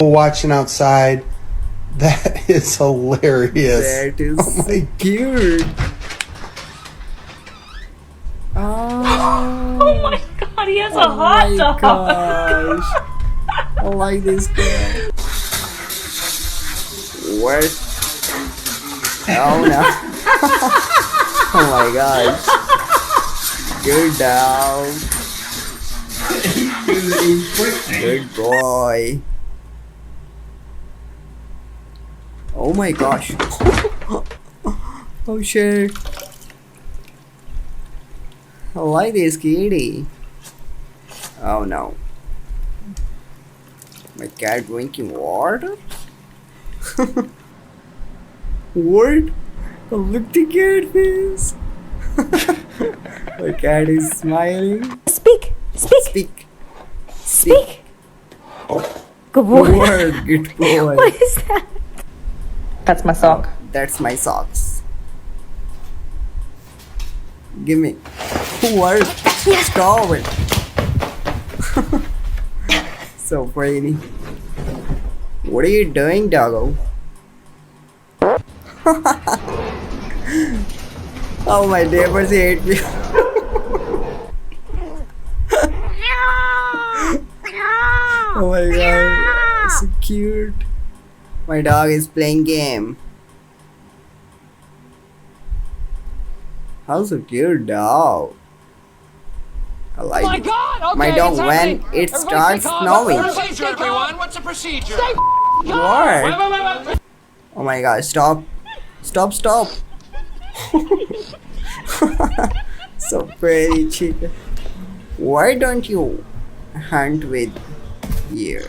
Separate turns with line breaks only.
watching outside. That is hilarious.
That is
oh my
cute.
Oh my god, he has a
Oh
hot
my
dog!
gosh. I like this guy. What? Oh no. Oh my gosh. Good dog. Good boy. Oh my gosh. Oh shit. I like this kitty. Oh no. My cat drinking water? What? Oh, look the cat face. My cat is smiling.
Speak! Speak!
Speak.
Speak! Good boy.
Word, good boy.
What is that? That's my sock.
That's my socks. Give me. What? Stop it. So pretty. What are you doing, doggo? Oh, my neighbors hate me. Oh my god, so cute. My dog is playing game. How's a cute dog? I like
My
it.
God! Okay,
My dog
it's
when
happening.
it
Everybody
starts
stay calm.
snowing.
Everybody
Procedure,
stay calm.
everyone. What's the procedure?
Stay
What?
Wait.
Oh my god, stop. Stop, stop. So pretty chicken. Why don't you hunt with ear?